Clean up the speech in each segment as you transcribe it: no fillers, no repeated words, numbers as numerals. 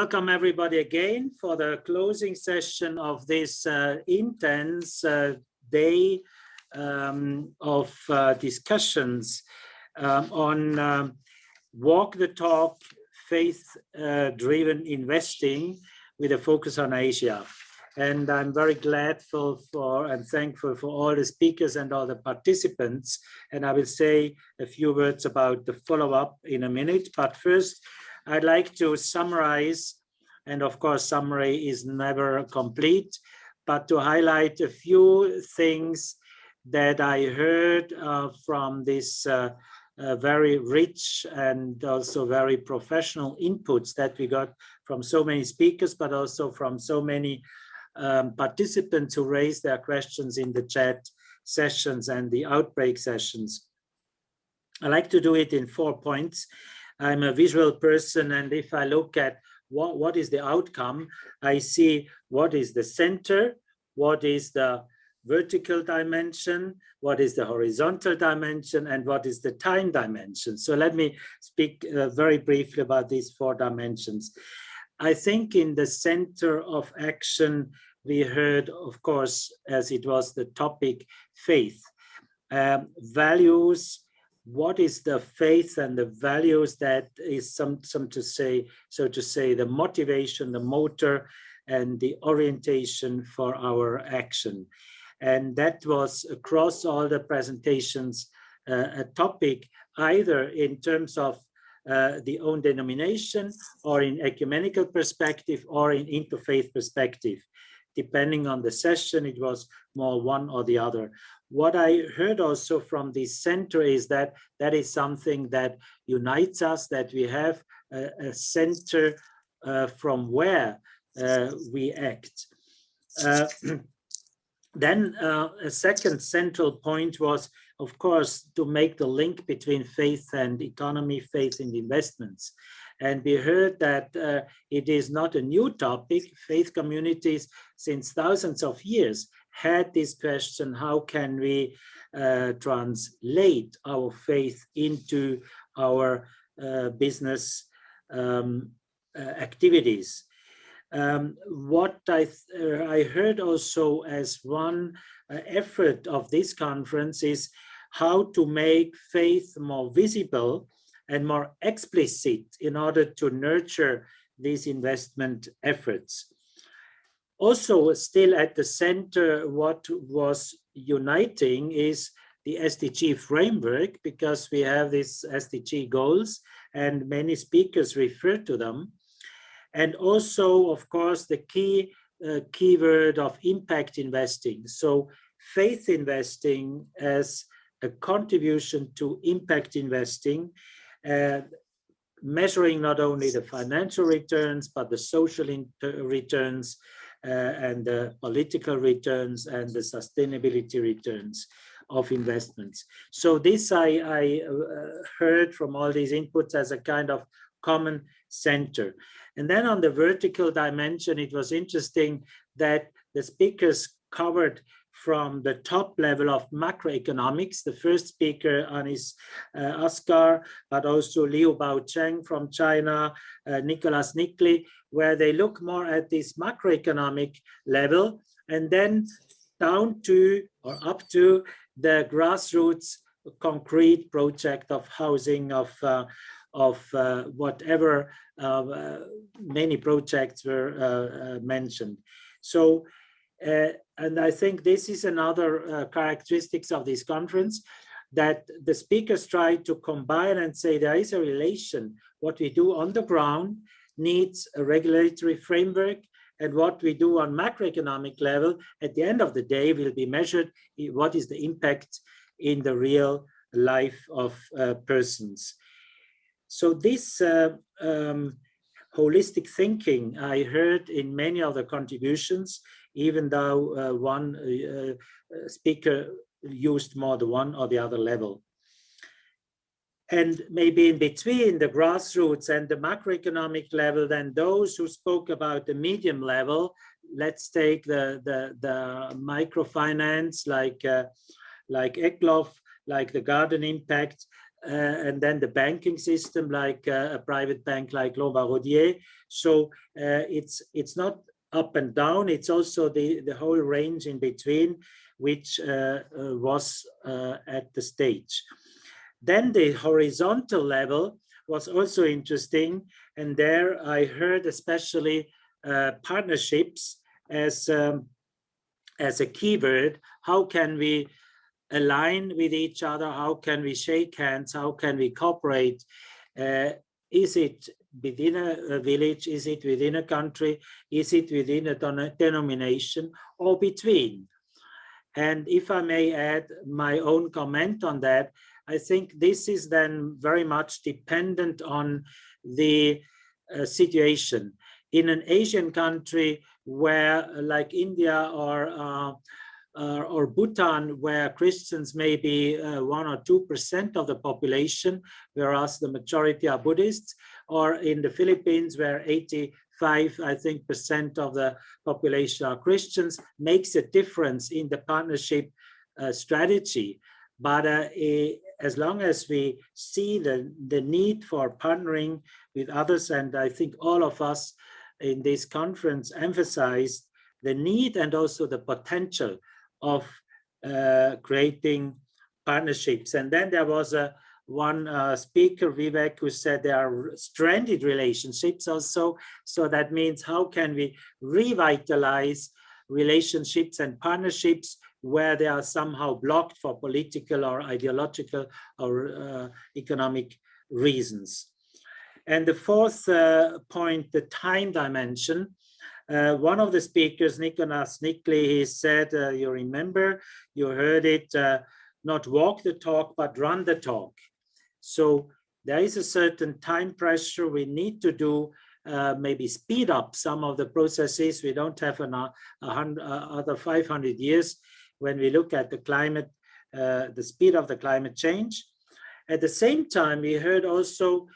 welcome everybody again for the closing session of this intense day of discussions on walk the talk, faith-driven investing with a focus on Asia. And I'm very grateful for and thankful for all the speakers and all the participants. And I will say a few words about the follow-up in a minute. But first, I'd like to summarize, and of course, summary is never complete, but to highlight a few things that I heard from this very rich and also very professional inputs that we got from so many speakers, but also from so many participants who raised their questions in the chat sessions and the outbreak sessions. I like to do it in 4 points. I'm a visual person, and if I look at what is the outcome, I see what is the center, what is the vertical dimension, what is the horizontal dimension, and what is the time dimension. So let me speak very briefly about these 4 dimensions. I think in the center of action, we heard, of course, as it was the topic, faith, values. What is the faith and the values that is so to say, the motivation, the motor, and the orientation for our action. And that was across all the presentations a topic, either in terms of the own denomination or in ecumenical perspective or in interfaith perspective. Depending on the session, it was more one or the other. What I heard also from the center is that that is something that unites us, that we have a center from where we act. Then a second central point was, of course, to make the link between faith and economy, faith and investments. And we heard that it is not a new topic. Faith communities since thousands of years had this question: how can we translate our faith into our business activities? What I heard also as one effort of this conference is how to make faith more visible and more explicit in order to nurture these investment efforts. Also, still at the center, what was uniting is the SDG framework, because we have these SDG goals and many speakers refer to them. And also, of course, the keyword of impact investing. So faith investing as a contribution to impact investing, measuring not only the financial returns, but the social returns and the political returns and the sustainability returns of investments. So this I heard from all these inputs as a kind of common center. And then on the vertical dimension, it was interesting that the speakers covered from the top level of macroeconomics, the first speaker, Anis Asghar, but also Liu Baocheng from China, Nicholas Nickley, where they look more at this macroeconomic level, and then down to or up to the grassroots concrete project of housing, of whatever many projects were mentioned. So, and I think this is another characteristics of this conference, that the speakers try to combine and say there is a relation. What we do on the ground needs a regulatory framework, and what we do on macroeconomic level at the end of the day will be measured. What is the impact in the real life of persons? So this holistic thinking I heard in many of the contributions, even though one speaker used more the one or the other level. And maybe in between the grassroots and the macroeconomic level, then those who spoke about the medium level, let's take the microfinance like Eklof, like the garden impact, and then the banking system, like a private bank like Lombard-Odier. So it's not up and down, it's also the whole range in between, which was at the stage. Then the horizontal level was also interesting, and there I heard especially partnerships as a keyword. How can we align with each other? How can we shake hands? How can we cooperate? Is it within a village? Is it within a country? Is it within a denomination, or between? And if I may add my own comment on that, I think this is then very much dependent on the situation. In an Asian country where, like India or Bhutan, where Christians may be 1 or 2% of the population, whereas the majority are Buddhists, or in the Philippines, where 85, I think, % of the population are Christians, makes a difference in the partnership strategy. But as long as we see the need for partnering with others, and I think all of us in this conference emphasized the need and also the potential of creating partnerships. And then there was one speaker, Vivek, who said there are stranded relationships also. So that means how can we revitalize relationships and partnerships where they are somehow blocked for political or ideological or economic reasons. And the fourth point, the time dimension. One of the speakers, Nicolas Nickley, he said, you remember, you heard it, not walk the talk, but run the talk. So there is a certain time pressure. We need to do, maybe speed up some of the processes. We don't have other 500 years when we look at the climate, the speed of the climate change. At the same time, we heard also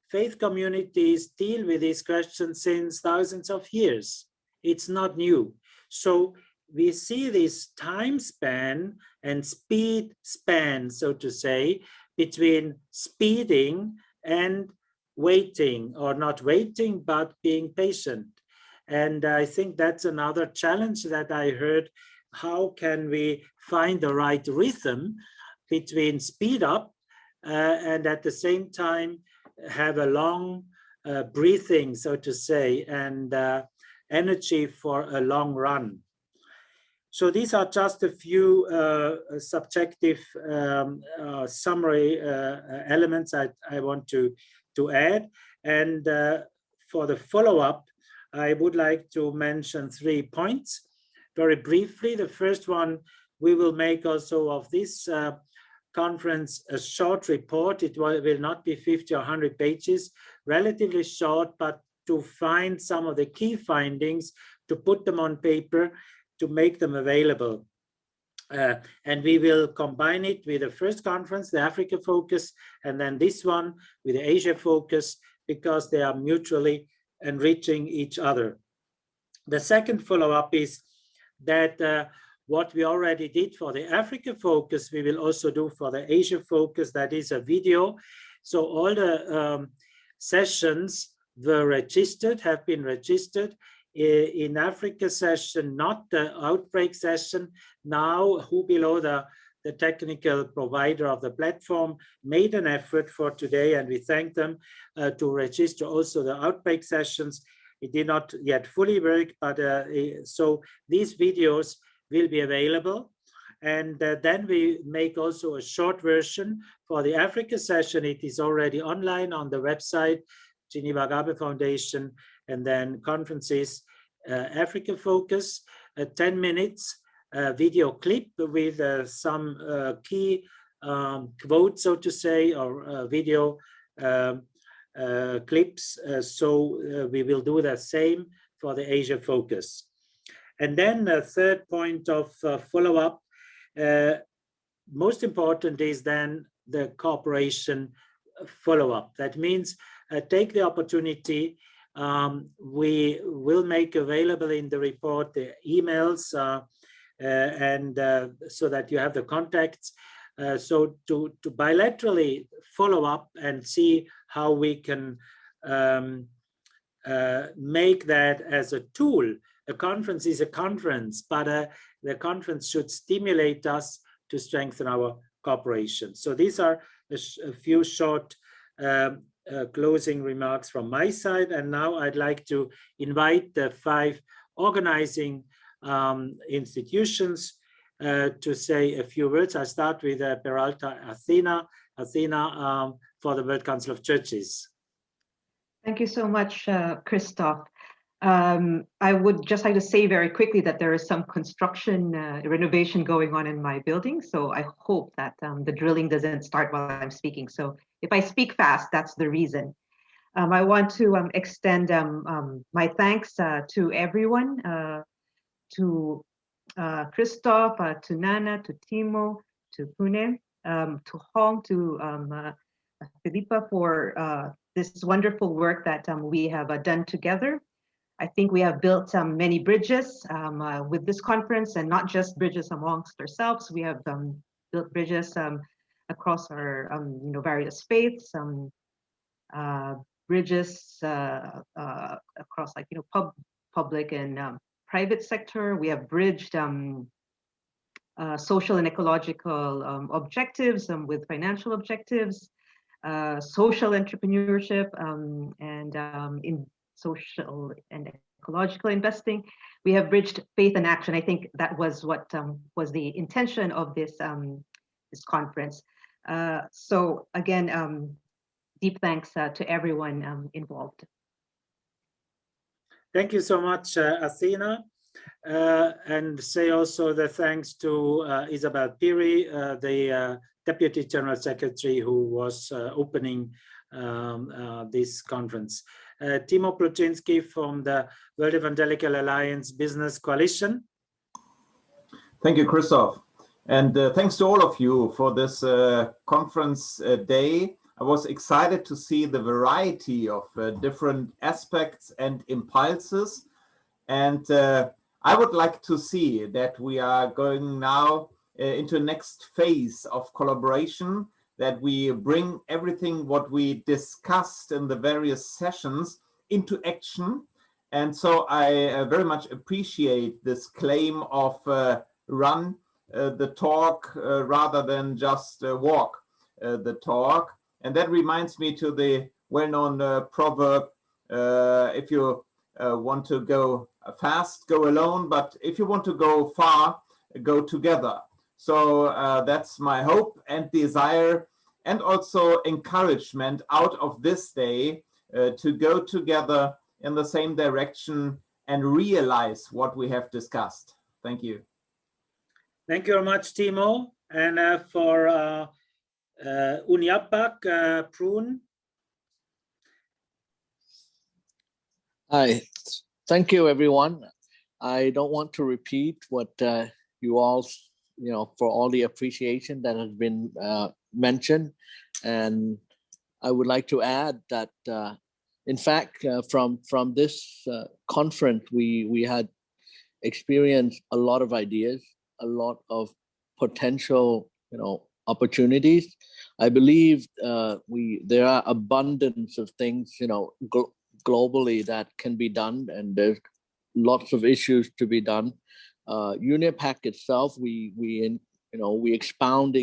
faith communities deal with these questions since thousands of years. It's not new. So we see this time span and speed span, so to say, between speeding and waiting, or not waiting, but being patient. And I think that's another challenge that I heard. How can we find the right rhythm between speed up and at the same time have a long breathing, so to say, and energy for a long run. So these are just a few subjective summary elements I want to add. And for the follow-up, I would like to mention 3 points very briefly. The first one, we will make also of this conference a short report. It will not be 50 or 100 pages, relatively short, but to find some of the key findings, to put them on paper, to make them available. And we will combine it with the first conference, the Africa focus, and then this one with the Asia focus, because they are mutually enriching each other. The second follow-up is that what we already did for the Africa focus, we will also do for the Asia focus. That is a video. So all the sessions were registered, have been registered. In Africa session, not the outbreak session. Now, Hubilo, the technical provider of the platform, made an effort for today, and we thank them to register also the outbreak sessions. It did not yet fully work, but so these videos will be available. And then we make also a short version for the Africa session. It is already online on the website, Geneva Gabe Foundation, and then conferences, Africa focus, 10 minutes video clip with some key quotes, so to say, or video clips. So we will do the same for the Asia focus. And then the third point of follow-up, most important is then the cooperation follow-up. That means take the opportunity. We will make available in the report the emails and so that you have the contacts So to bilaterally follow up and see how we can make that as a tool. A conference is a conference, but the conference should stimulate us to strengthen our cooperation. So these are a few short closing remarks from my side. And now I'd like to invite the 5 organizing institutions to say a few words. I start with PERALTA ATHENA. ATHENA for the World Council of Churches. Thank you so much, Christoph. I would just like to say very quickly that there is some construction renovation going on in my building. So I hope that the drilling doesn't start while I'm speaking. So if I speak fast, that's the reason. I want to extend my thanks to everyone, to Christoph, to Nana, to Timo, to PRUNE, to Hong, to Philippa for this wonderful work that we have done together. I think we have built many bridges with this conference, and not just bridges amongst ourselves. We have built bridges across our various faiths, bridges across public and private sector. We have bridged social and ecological objectives with financial objectives, social entrepreneurship, and in social and ecological investing. We have bridged faith and action. I think that was what was the intention of this this conference. So again, deep thanks to everyone involved. Thank you so much, Athena. And say also the thanks to Isabel Piri, the Deputy General Secretary, who was opening this conference. TIMO PLUTSCHINSKI from the World Evangelical Alliance Business Coalition. Thank you, Christoph. And thanks to all of you for this conference day. I was excited to see the variety of different aspects and impulses. And I would like to see that we are going now into the next phase of collaboration, that we bring everything what we discussed in the various sessions into action. And so I very much appreciate this claim of run the talk rather than just walk the talk. And that reminds me to the well-known proverb, if you want to go fast, go alone, but if you want to go far, go together. So that's my hope and desire, and also encouragement out of this day to go together in the same direction and realize what we have discussed. Thank you. Thank you very much, Timo. And for UNIAPAC, PRUNE. Hi, thank you, everyone. I don't want to repeat what you all, for all the appreciation that has been mentioned. And I would like to add that, in fact, from this conference, we had experienced a lot of ideas, a lot of potential, opportunities. I believe there are abundance of things, globally that can be done, and there's lots of issues to be done. UNIAPAC itself, we expound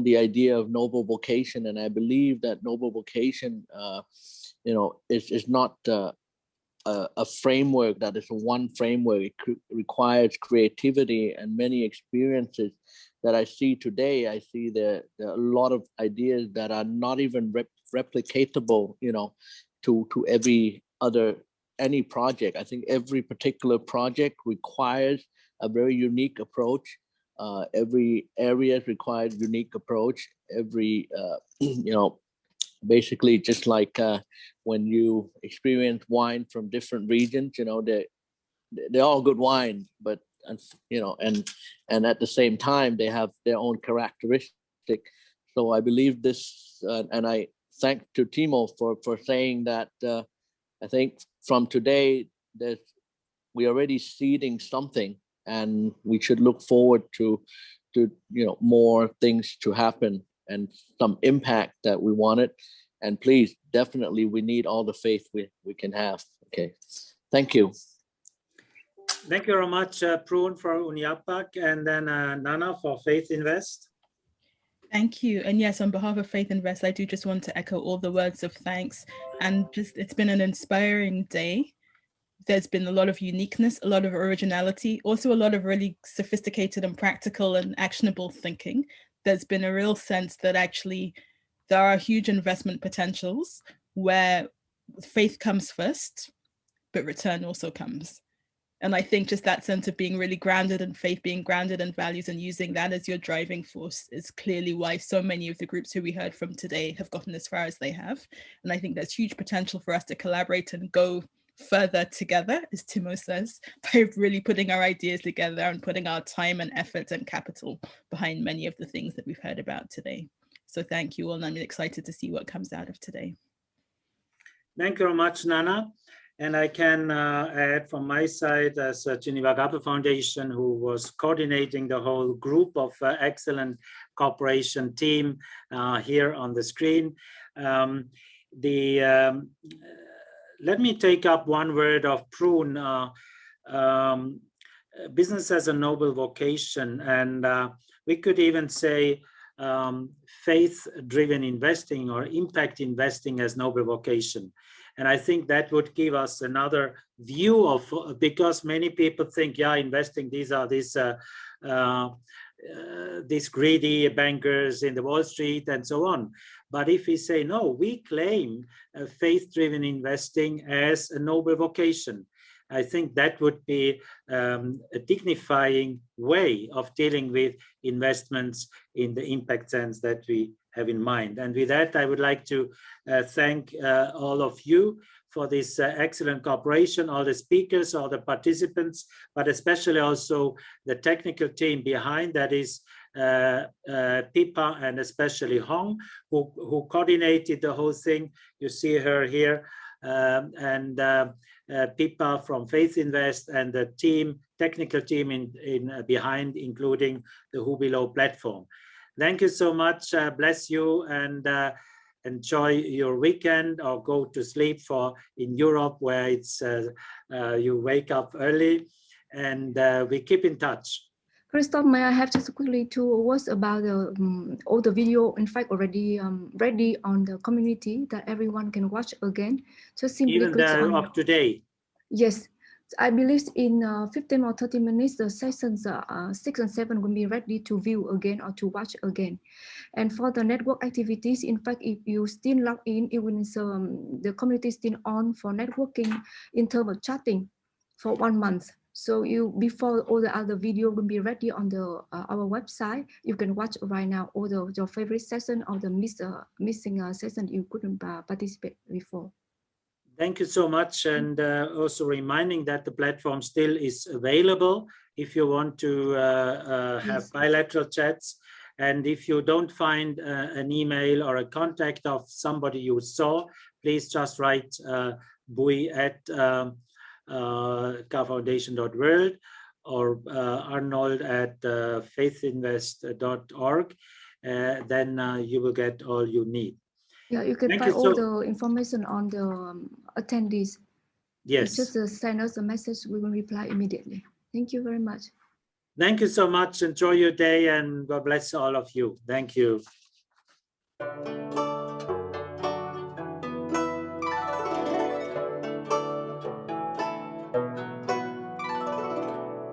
the idea of noble vocation, and I believe that noble vocation, is not a framework that is one framework. It requires creativity and many experiences that I see today. I see there are a lot of ideas that are not even replicatable, to any project. I think every particular project requires a very unique approach. Every area requires unique approach. Every, basically just like when you experience wine from different regions, they're all good wine, but and at the same time they have their own characteristic. So I believe this, and I thank to Timo for saying that. I think from today we're already seeding something, and we should look forward to to, more things to happen and some impact that we wanted. And please, definitely, we need all the faith we can have. Okay, thank you. Thank you very much, Prune for UNIAPAC, and then Nana for Faith Invest. Thank you. And yes, on behalf of Faith Invest, I do just want to echo all the words of thanks. And just, it's been an inspiring day. There's been a lot of uniqueness, a lot of originality, also a lot of really sophisticated and practical and actionable thinking. There's been a real sense that actually there are huge investment potentials where faith comes first, but return also comes. And I think just that sense of being really grounded in faith, being grounded in values, and using that as your driving force is clearly why so many of the groups who we heard from today have gotten as far as they have. And I think there's huge potential for us to collaborate and go further together, as TIMO says, by really putting our ideas together and putting our time and effort and capital behind many of the things that we've heard about today. So thank you all, and I'm excited to see what comes out of today. Thank you very much, Nana. And I can add from my side, as Geneva Gabel Foundation, who was coordinating the whole group of excellent cooperation team here on the screen. Let me take up one word of PRUNE, business as a noble vocation. And we could even say faith-driven investing or impact investing as noble vocation. And I think that would give us another view of, because many people think, yeah, investing, these are these greedy bankers in the Wall Street and so on. But if we say, no, we claim faith-driven investing as a noble vocation, I think that would be a dignifying way of dealing with investments in the impact sense that we have in mind. And with that, I would like to thank all of you for this excellent cooperation, all the speakers, all the participants, but especially also the technical team behind, that is Pippa and especially Hong, who coordinated the whole thing. You see her here, and Pippa from Faith Invest, and the team, technical team in behind, including the Hubilo platform. Thank you so much. Bless you, and enjoy your weekend, or go to sleep in Europe, where it's you wake up early, and we keep in touch. Christoph, may I have just quickly 2 words about all the video, in fact, already ready on the community that everyone can watch again. Just simply even the of today. Yes. I believe in 15 or 30 minutes, the sessions 6 and 7 will be ready to view again or to watch again. And for the network activities, in fact, if you still log in, even the community is still on for networking in terms of chatting for 1 month. So before all the other video will be ready on our website, you can watch right now all your favorite session or the missing session you couldn't participate before. Thank you so much, and also reminding that the platform still is available if you want to have bilateral chats. And if you don't find an email or a contact of somebody you saw, please just write bui@kafoundation.world or arnold@faithinvest.org. Then you will get all you need. Yeah, you can find all the information on the attendees. Yes. Just send us a message, we will reply immediately. Thank you very much. Thank you so much. Enjoy your day, and God bless all of you. Thank you.